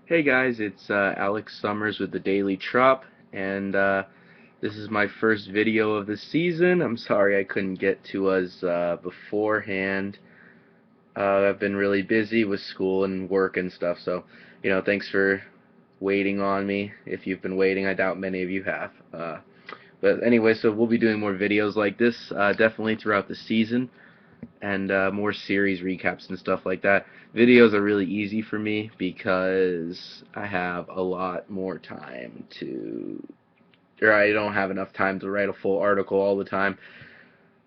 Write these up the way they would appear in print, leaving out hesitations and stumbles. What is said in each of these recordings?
Hey guys, it's Alex Summers with the Daily Trop, and this is my first video of the season. I'm sorry I couldn't get to us beforehand. I've been really busy with school and work and stuff, so thanks for waiting on me. If you've been waiting, I doubt many of you have. But anyway, so we'll be doing more videos like this definitely throughout the season and more series recaps and stuff like that. Videos are really easy for me because I have a lot more time or I don't have enough time to write a full article all the time.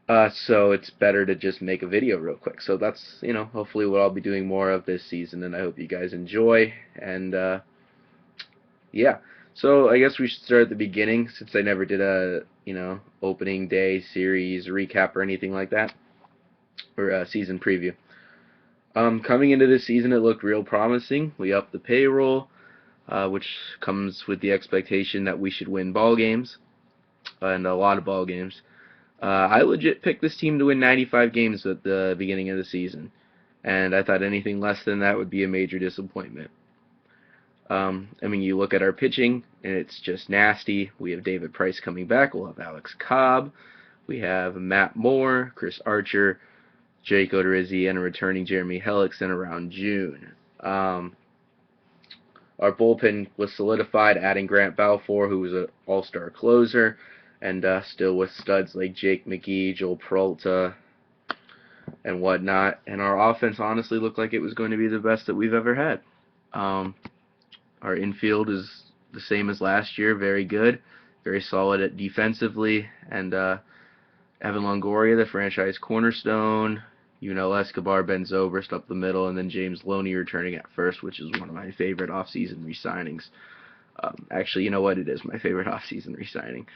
So it's better to just make a video real quick. So that's, hopefully what I'll be doing more of this season, and I hope you guys enjoy. And yeah, so I guess we should start at the beginning since I never did a, opening day series recap or anything like that, or a season preview. Coming into this season, it looked real promising. We upped the payroll, which comes with the expectation that we should win ball games, and a lot of ball games. I legit picked this team to win 95 games at the beginning of the season, and I thought anything less than that would be a major disappointment. I mean, you look at our pitching, and it's just nasty. We have David Price coming back. We'll have Alex Cobb. We have Matt Moore, Chris Archer, Jake Odorizzi, and a returning Jeremy Hellickson around June. Our bullpen was solidified, adding Grant Balfour, who was an all-star closer, and still with studs like Jake McGee, Joel Peralta, and whatnot. And our offense honestly looked like it was going to be the best that we've ever had. Our infield is the same as last year, very good, very solid at defensively, and Evan Longoria, the franchise cornerstone, Escobar, Ben Zobrist up the middle, and then James Loney returning at first, which is one of my favorite offseason re-signings. Actually, you know what? It is my favorite offseason re-signing.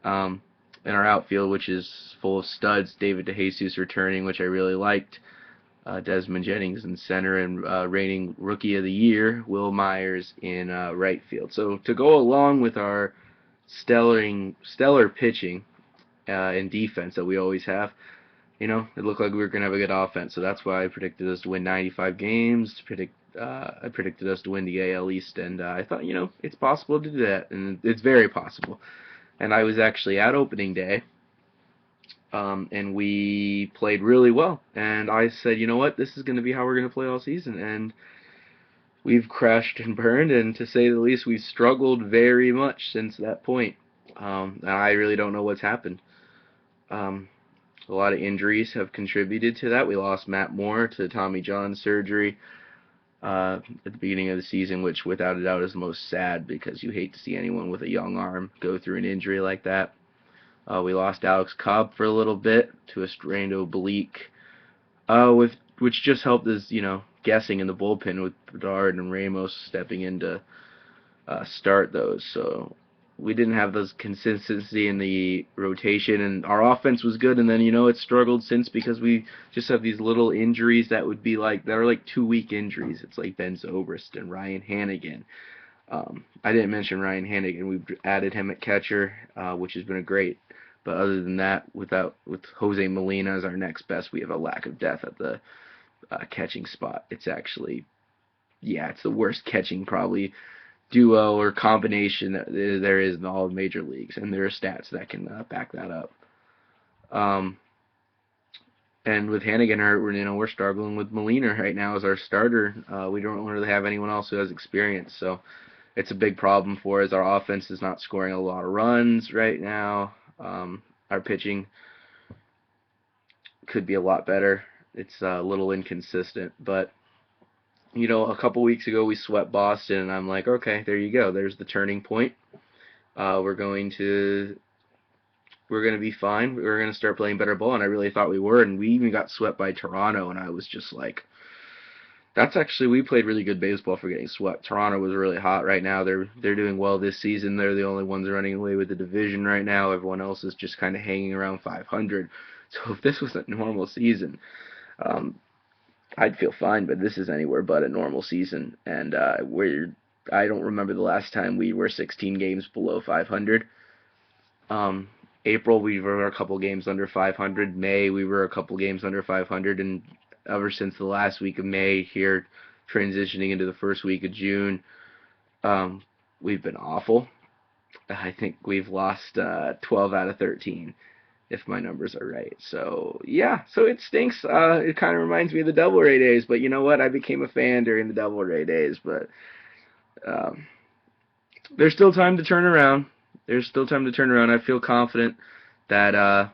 In our outfield, which is full of studs, David DeJesus returning, which I really liked. Desmond Jennings in center, and reigning Rookie of the Year, Will Myers in right field. So to go along with our stellar pitching and defense that we always have, it looked like we were going to have a good offense. So that's why I predicted us to win 95 games. I predicted us to win the AL East, and I thought, it's possible to do that, and it's very possible. And I was actually at opening day, and we played really well. And I said, you know what, this is going to be how we're going to play all season. And we've crashed and burned, and to say the least, we've struggled very much since that point. And I really don't know what's happened. A lot of injuries have contributed to that. We lost Matt Moore to Tommy John surgery at the beginning of the season, which without a doubt is the most sad because you hate to see anyone with a young arm go through an injury like that. We lost Alex Cobb for a little bit to a strained oblique, which just helped us, guessing in the bullpen with Bedard and Ramos stepping in to start those. So we didn't have those consistency in the rotation, and our offense was good, and then it struggled since because we just have these little injuries that are like 2-week injuries. It's like Ben Zobrist and Ryan Hannigan. I didn't mention Ryan Hannigan. We've added him at catcher, which has been a great. But other than that, with Jose Molina as our next best, we have a lack of depth at the catching spot. It's actually, it's the worst catching probably duo or combination that there is in all of major leagues, and there are stats that can back that up. And with Hannigan hurt, we're struggling with Molina right now as our starter. We don't really have anyone else who has experience, so it's a big problem for us. Our offense is not scoring a lot of runs right now. Our pitching could be a lot better. It's a little inconsistent, but a couple weeks ago we swept Boston, and I'm like, okay, there you go. There's the turning point. We're going to be fine. We're going to start playing better ball, and I really thought we were. And we even got swept by Toronto, and I was just like, we played really good baseball for getting swept. Toronto was really hot right now. They're doing well this season. They're the only ones running away with the division right now. Everyone else is just kind of hanging around 500. So if this was a normal season, I'd feel fine, but this is anywhere but a normal season, and I don't remember the last time we were 16 games below 500. April we were a couple games under 500. May we were a couple games under 500, and ever since the last week of May here, transitioning into the first week of June, Um, we've been awful. I think we've lost 12 out of 13, if my numbers are right. So yeah, so it stinks. It kind of reminds me of the Devil Ray days, but you know what? I became a fan during the Devil Ray days, but um, there's still time to turn around. There's still time to turn around. I feel confident that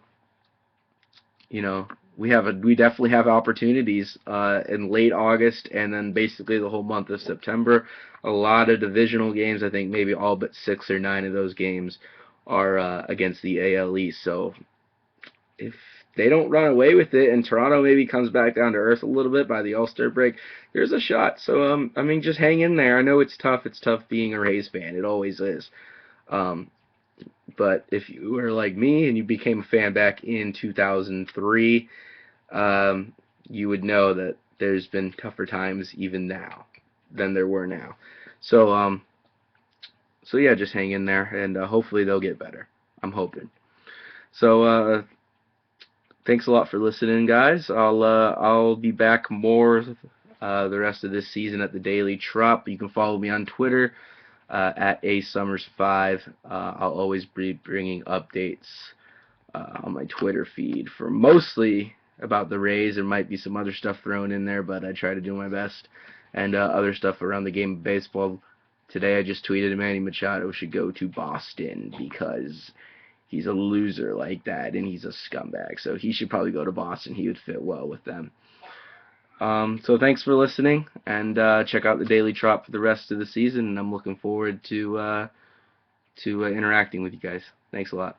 you know, we definitely have opportunities in late August and then basically the whole month of September. A lot of divisional games. I think maybe all but 6 or 9 of those games are against the AL East. So if they don't run away with it and Toronto maybe comes back down to earth a little bit by the All-Star break, there's a shot. So I mean, just hang in there. I know it's tough. It's tough being a Rays fan. It always is. Um, but if you were like me and you became a fan back in 2003, um, you would know that there's been tougher times even now than there were now. So so yeah, just hang in there, and hopefully they'll get better. I'm hoping. So thanks a lot for listening, guys. I'll be back more the rest of this season at the Daily Trop. You can follow me on Twitter at asummers5. I'll always be bringing updates on my Twitter feed for mostly about the Rays. There might be some other stuff thrown in there, but I try to do my best. And other stuff around the game of baseball. Today I just tweeted Manny Machado should go to Boston because he's a loser like that and he's a scumbag. So he should probably go to Boston. He would fit well with them. So thanks for listening, and check out the Daily Trop for the rest of the season. And I'm looking forward to interacting with you guys. Thanks a lot.